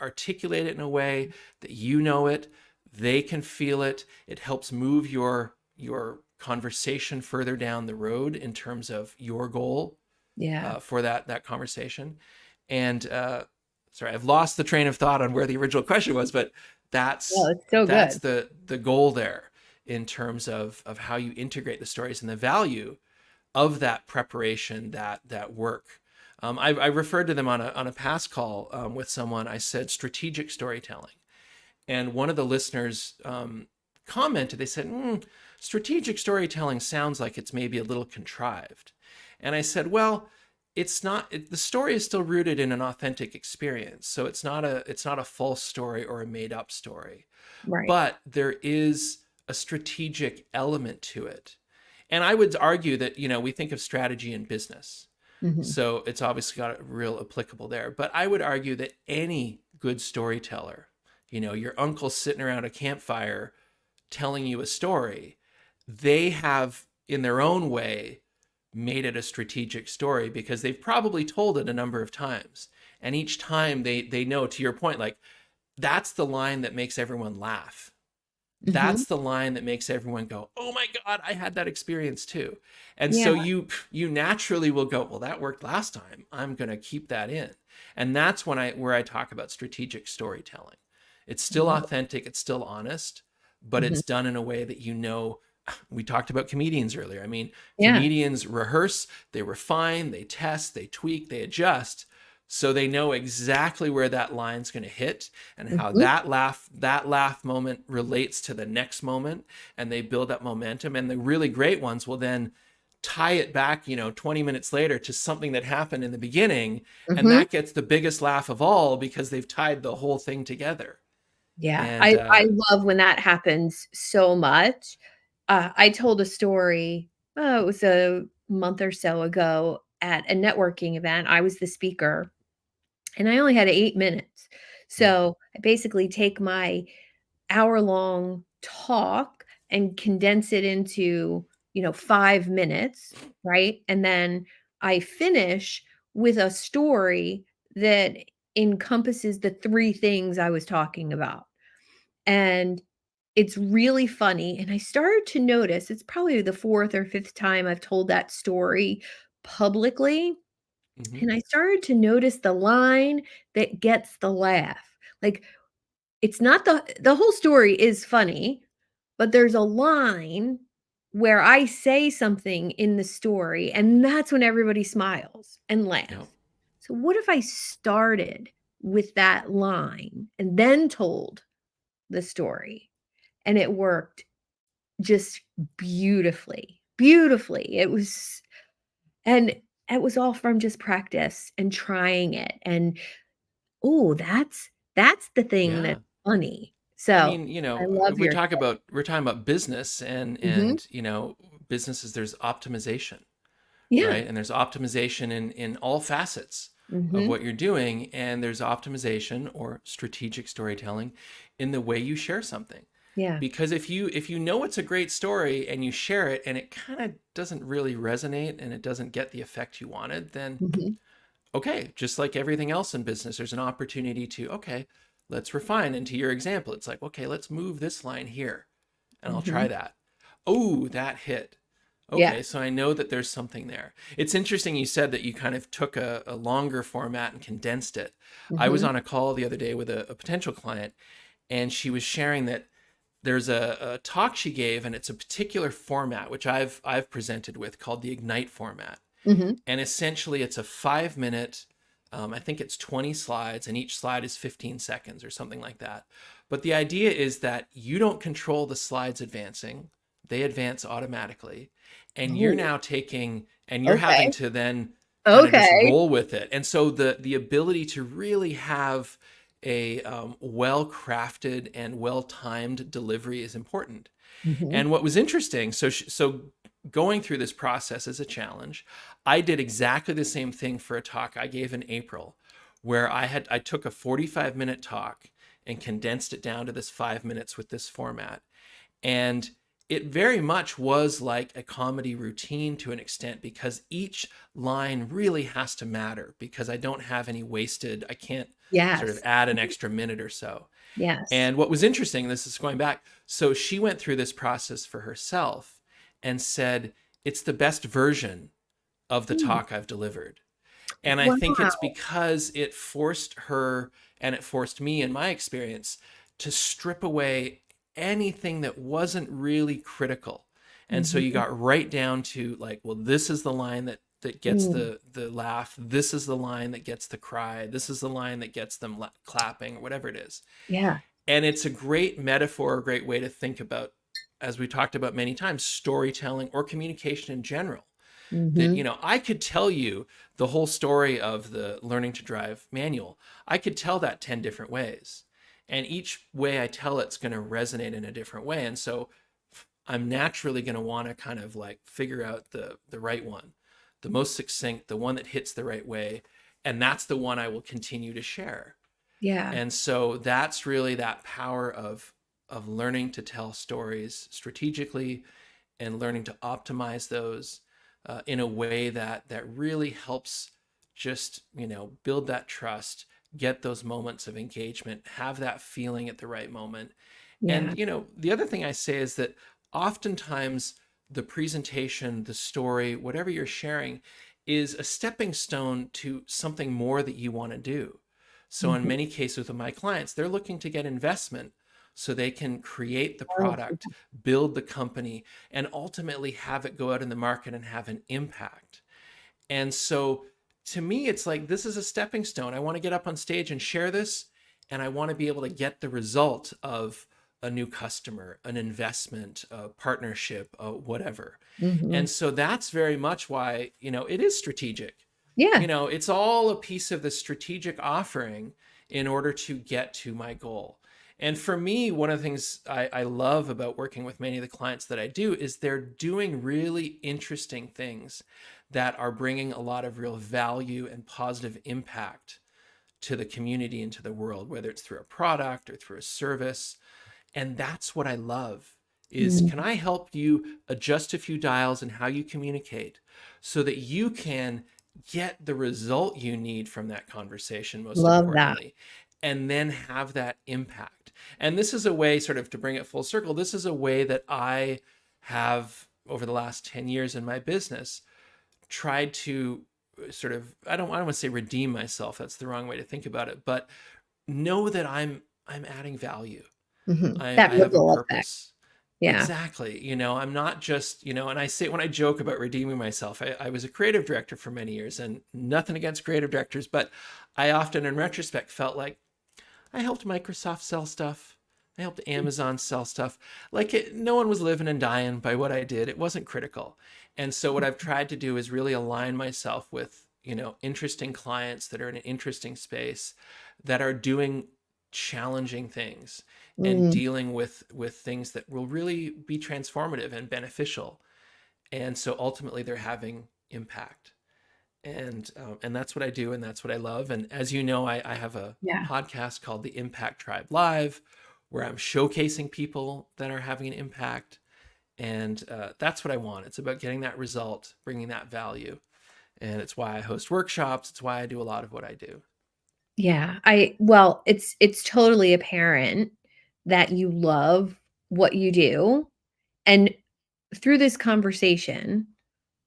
articulate it in a way that you know it, they can feel it. It helps move your conversation further down the road in terms of your goal Yeah. for that conversation. And sorry, I've lost the train of thought on where the original question was, but Well, that's it's so good. the goal there in terms of how you integrate the stories and the value of that preparation, that work. I referred to them on a past call with someone. I said strategic storytelling, and one of the listeners commented. They said, strategic storytelling sounds like it's maybe a little contrived. And I said, well, it's not. The story is still rooted in an authentic experience, so it's not a false story or a made up story, Right. but there is a strategic element to it. And I would argue that, we think of strategy in business, Mhm. so it's obviously got a real applicable there. But I would argue that any good storyteller, your uncle sitting around a campfire telling you a story, they have, in their own way, made it a strategic story because they've probably told it a number of times. And each time they know, to your point, like that's the line that makes everyone laugh. Mhm. That's the line that makes everyone go, oh my God, I had that experience too. And Yeah. so you naturally will go, well, that worked last time, I'm going to keep that in. And that's where I talk about strategic storytelling. It's I still love it. authentic, it's still honest, but Mhm. it's done in a way that, we talked about comedians earlier. I mean, Yeah. comedians rehearse, they refine, they test, they tweak, they adjust, so they know exactly where that line's going to hit and how Mhm. that laugh moment relates to the next moment, and they build up momentum. And the really great ones will then tie it back, 20 minutes later to something that happened in the beginning, and Mhm. that gets the biggest laugh of all because they've tied the whole thing together. Yeah. And I love when that happens so much. I told a story, it was a month or so ago at a networking event. I was the speaker, and I only had 8 minutes. yeah, So, I basically take my hour-long talk and condense it into, 5 minutes, right? And then I finish with a story that encompasses the 3 things I was talking about. And it's really funny, and I started to notice it's probably the 4th or 5th time I've told that story publicly, Hmm. and I started to notice the line that gets the laugh. Like, it's not the whole story is funny, but there's a line where I say something in the story, and that's when everybody smiles and Yep. laughs. So what if I started with that line and then told the story, and it worked just beautifully, beautifully. And it was all from just practice and trying it, and, oh, that's the thing that's Yeah. funny. I So, mean, I love your we're talking about business mhm, and businesses, there's optimization, yeah, right? And there's optimization in all facets of mhm, what you're doing, and there's optimization or strategic storytelling in the way you share something. yeah, Because if you know it's a great story and you share it and it kind of doesn't really resonate and it doesn't get the effect you wanted, then mhm, okay, just like everything else in business, there's an opportunity to, okay, let's refine. And to your example, it's like, okay, let's move this line here and I'll try mhm, that. Oh, that hit. yeah, Okay, so I know that there's something there. It's interesting you said that you kind of took a longer format and condensed it. I was mhm, on a call the other day with a potential client, and she was sharing that there's a talk she gave, and it's a particular format which I've presented with called the Ignite format. mhm, And essentially it's a 5 minute, I think it's 20 slides, and each slide is 15 seconds or something like that. But the idea is that you don't control the slides advancing, they advance automatically, and you're oh, now taking and you're having okay, to then kind of just okay, roll with it. And so the ability to really have a well crafted and well timed delivery is important. mhm, And what was interesting, so going through this process is a challenge. I did exactly the same thing for a talk I gave in April, where I took a 45-minute talk and condensed it down to this 5 minutes with this format. And it very much was like a comedy routine to an extent, because each line really has to matter, because I don't have any wasted, I can't sort of yes, add an extra minute or so. yes, And what was interesting, this is going back, so she went through this process for herself and said, it's the best version of the mm, talk I've delivered. And I think it's wow, because it forced her, and it forced me in my experience, to strip away anything that wasn't really critical. And so you mhm, got right down to like, well, this is the line that gets mm, the laugh. This is the line that gets the cry. This is the line that gets them clapping, or whatever it is. yeah, And it's a great metaphor, a great way to think about, as we talked about many times, storytelling or communication in general. That, mhm, I could tell you the whole story of the Learning to Drive manual. I could tell that 10 different ways. And each way I tell it's going to resonate in a different way. And so I'm naturally going to want to kind of like figure out the right one, the most succinct, the one that hits the right way. And that's the one I will continue to share. yeah, And so that's really that power of learning to tell stories strategically and learning to optimize those in a way that really helps just build that trust, get those moments of engagement, have that feeling at the right moment. yeah, And the other thing I say is that oftentimes the presentation, the story, whatever you're sharing, is a stepping stone to something more that you want to do. So in mhm, many cases with my clients, they're looking to get investment so they can create the oh, product, build the company, and ultimately have it go out in the market and have an impact. And so to me, it's like this is a stepping stone. I want to get up on stage and share this, and I want to be able to get the result of a new customer, an investment, a partnership, whatever. mhm, And so that's very much why, it is strategic. yeah, It's all a piece of the strategic offering in order to get to my goal. And for me, one of the things I love about working with many of the clients that I do is they're doing really interesting things that are bringing a lot of real value and positive impact to the community and to the world, whether it's through a product or through a service. And that's what I love is, mm, can I help you adjust a few dials in how you communicate so that you can get the result you need from that conversation, most love that, importantly, and then have that impact. And this is a way, sort of to bring it full circle, this is a way that I have over the last 10 years in my business tried to sort of, I don't want to say redeem myself. That's the wrong way to think about it, but know that I'm adding value. That I have a ripple effect. purpose. Yeah. Exactly. I'm not just, and I say, when I joke about redeeming myself, I was a creative director for many years, and nothing against creative directors, but I often in retrospect felt like I helped Microsoft sell stuff. I helped Amazon sell stuff. Like no one was living and dying by what I did. It wasn't critical. And so what I've tried to do is really align myself with, interesting clients that are in an interesting space, that are doing challenging things and Mm, dealing with things that will really be transformative and beneficial. And so ultimately they're having impact. And that's what I do, and that's what I love. And as you know, I have a yeah. podcast called the Impact Tribe Live, where I'm showcasing people that are having an impact, and that's what I want. It's about getting that result, bringing that value, and it's why I host workshops. It's why I do a lot of what I do. Yeah. Well, it's totally apparent that you love what you do. And through this conversation,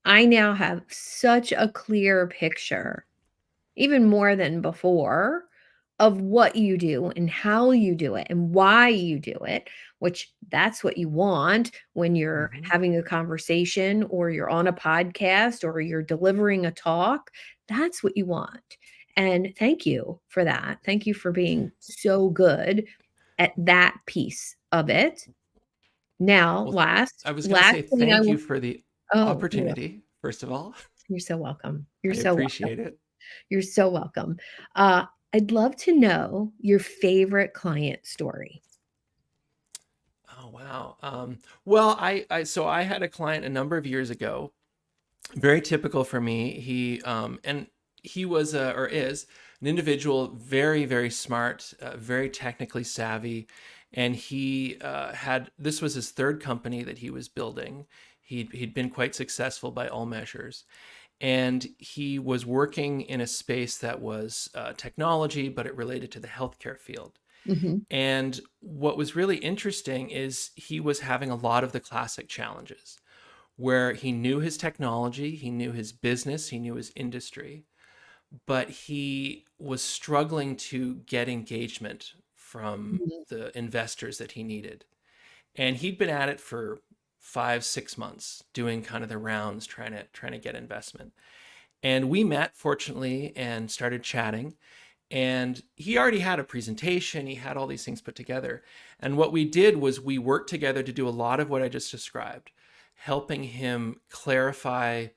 I now have such a clear picture, even more than before, of what you do and how you do it and why you do it, which that's what you want when you're Mm-hmm. having a conversation or you're on a podcast or you're delivering a talk. That's what you want. And thank you for that. Thank you for being so good at that piece of it. Now, Well, I was going to last say thing I thank you will. for the Oh, opportunity, first of all. you're so welcome. You're I so welcome. appreciate it. You're so welcome. Uh, I'd love to know your favorite client story. Oh, wow. Well, so I had a client a number of years ago, very typical for me. And he was or is an individual, very, very smart, very technically savvy. And he had, this was his third company that he was building. He'd been quite successful by all measures. And he was working in a space that was technology, but it related to the healthcare field. Mhm, And what was really interesting is he was having a lot of the classic challenges where he knew his technology, he knew his business, he knew his industry, but he was struggling to get engagement from mhm. the investors that he needed. And he'd been at it for 5, 6 months, doing kind of the rounds, trying to get investment. And we met, fortunately, and started chatting. And he already had a presentation, he had all these things put together. And what we did was we worked together to do a lot of what I just described, helping him clarify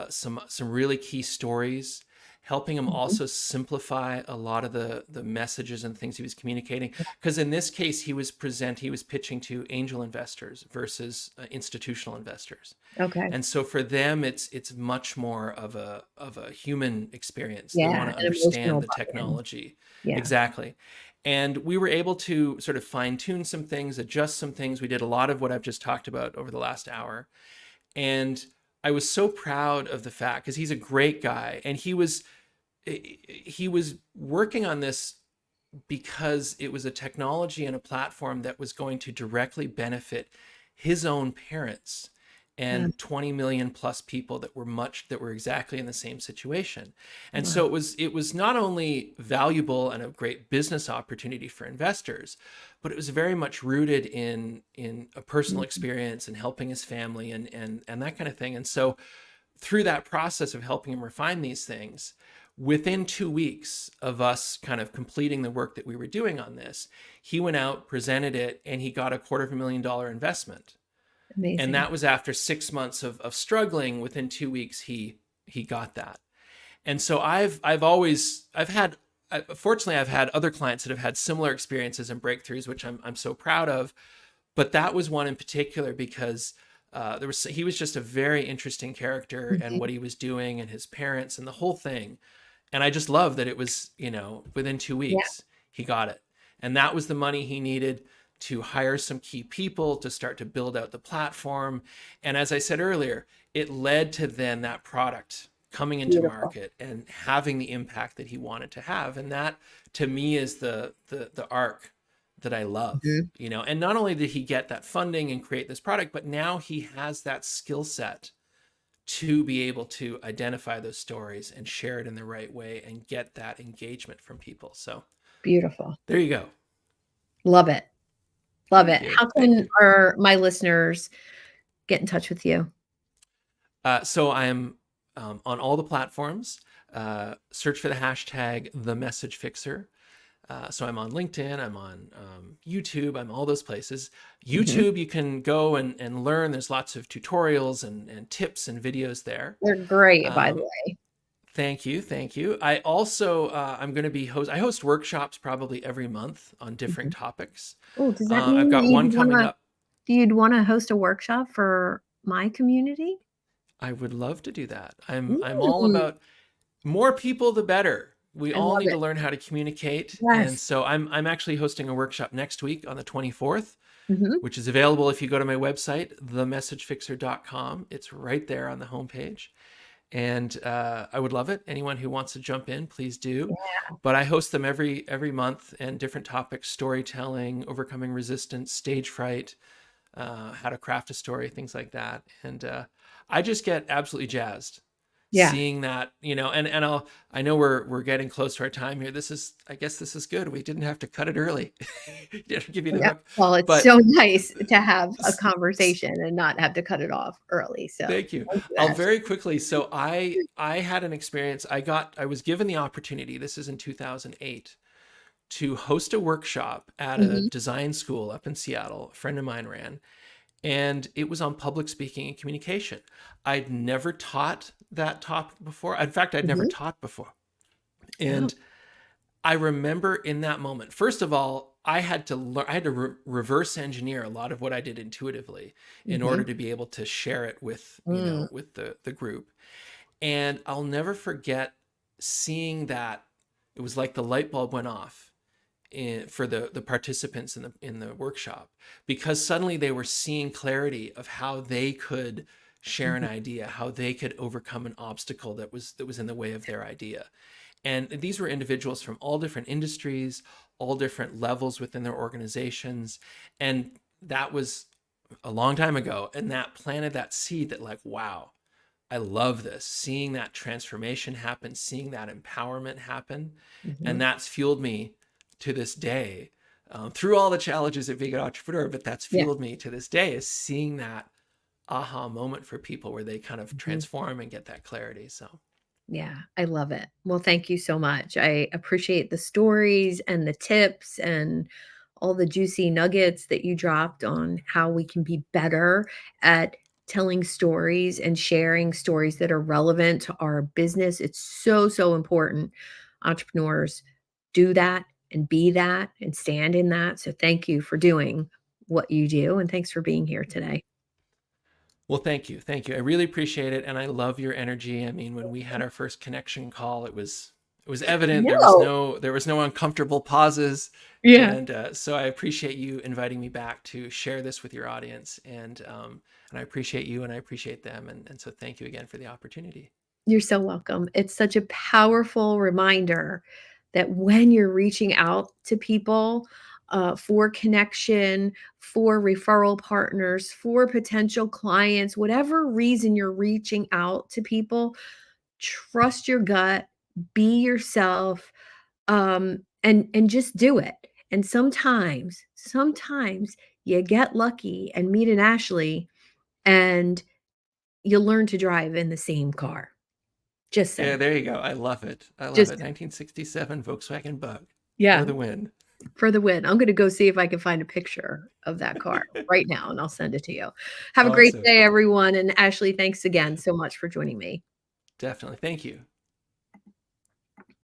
some really key stories, helping him Mhm. also simplify a lot of the messages and things he was communicating. Because in this case, he was pitching to angel investors versus institutional investors. Okay. And so for them, it's much more of a human experience. They Yeah, want to an understand emotional the buy-in. technology. Yeah. Exactly. And we were able to sort of fine tune some things, adjust some things. We did a lot of what I've just talked about over the last hour. And I was so proud of the fact, because he's a great guy, and he was working on this because it was a technology and a platform that was going to directly benefit his own parents Yeah. and 20 million plus people that were exactly in the same situation. And Wow. so it was not only valuable and a great business opportunity for investors, but it was very much rooted in a personal Mhm. experience and helping his family and that kind of thing. And so through that process of helping him refine these things, within 2 weeks of us kind of completing the work that we were doing on this, he went out, presented it, and he got $250,000 investment. And Amazing. that was after 6 months of struggling. Within 2 weeks, he got that. And so I've had, fortunately, I've had other clients that have had similar experiences and breakthroughs, which I'm so proud of. But that was one in particular because he was just a very interesting character, and Mhm. what he was doing and his parents and the whole thing. And I just love that it was, within two Yeah. weeks he got it. And that was the money he needed to hire some key people to start to build out the platform. And as I said earlier, it led to then that product coming into Beautiful. market and having the impact that he wanted to have. And that to me is the arc that I love, Mhm. and not only did he get that funding and create this product, but now he has that skill set to be able to identify those stories and share it in the right way and get that engagement from people. So Beautiful. there you go. Love it. Love Thank it. you. How Thank can you. my listeners get in touch with you? So I'm on all the platforms. Search for the hashtag the message fixer. So I'm on LinkedIn, I'm on YouTube, I'm all those places. Mhm. YouTube, you can go and learn. There's lots of tutorials and tips and videos there. They're great, by the Um, way. thank you, thank you. I also I'm going to be I host workshops probably every month on different Mhm. topics. Oh, does that I've mean that got one coming up. you'd wanna host a workshop for my community? I would love to do that. I'm all Mm, about more people, the better. We I all love need to it. learn how to communicate, and Yes. so I'm actually hosting a workshop next week on the 24th, Mhm. which is available if you go to my website, themessagefixer.com. It's right there on the homepage. And I would love it. Anyone who wants to jump in, please do. But I host them every month, and different topics: storytelling, overcoming resistance, stage fright, how to craft a story, things like that. And I just get absolutely jazzed Yeah. seeing that, and I know we're getting close to our time here. I guess this is good. We didn't have to cut it early. Didn't give you the Yeah. hook, Well, it's but so nice to have a conversation and not have to cut it off early, so thank you. thank you, I'll Ashley. very quickly. So I had an experience. I was given the opportunity. This is in 2008 to host a workshop at a Mhm, design school up in Seattle. A friend of mine ran, and it was on public speaking and communication. I'd never taught that topic before. In fact, I'd never mhm. taught before, Oh, and I remember in that moment, first of all, I had to learn, I had to reverse engineer a lot of what I did intuitively in order mhm. to be able to share it with, Mm, with the group. And I'll never forget seeing that. It was like the light bulb went off for the participants in the workshop, because suddenly they were seeing clarity of how they could share an mhm, idea, how they could overcome an obstacle that was in the way of their idea. And these were individuals from all different industries, all different levels within their organizations. And that was a long time ago. And that planted that seed that, like, wow, I love this. Seeing that transformation happen, seeing that empowerment happen. And mhm. that's fueled me to this day, through all the challenges of being an entrepreneur. But that's Yeah. fueled me to this day, is seeing that aha moment for people where they kind of Mhm. transform and get that clarity. So Yeah, I love it. Well, thank you so much. I appreciate the stories and the tips and all the juicy nuggets that you dropped on how we can be better at telling stories and sharing stories that are relevant to our business. It's so, so important. Entrepreneurs do that and be that and stand in that. So thank you for doing what you do. And thanks for being here today. well, thank you. Thank you. I really appreciate it. And I love your energy. I mean, when we had our first connection call, it was evident No. there was no uncomfortable pauses. Yeah. And so I appreciate you inviting me back to share this with your audience. And I appreciate you and I appreciate them. And so thank you again for the opportunity. You're so welcome. It's such a powerful reminder that when you're reaching out to people for connection, for referral partners, for potential clients, whatever reason you're reaching out to people, trust your gut, be yourself, and just do it. And sometimes you get lucky and meet an Ashley, and you learn to drive in the same car. Just Yeah, saying. there you go. I love it. I love Just it. 1967 Volkswagen Bug for yeah, the win. for the win. I'm gonna go see if I can find a picture of that car right now, and I'll send it to you. Have a great Awesome. day, everyone, and Ashley, thanks again so much for joining me. Definitely. Thank you.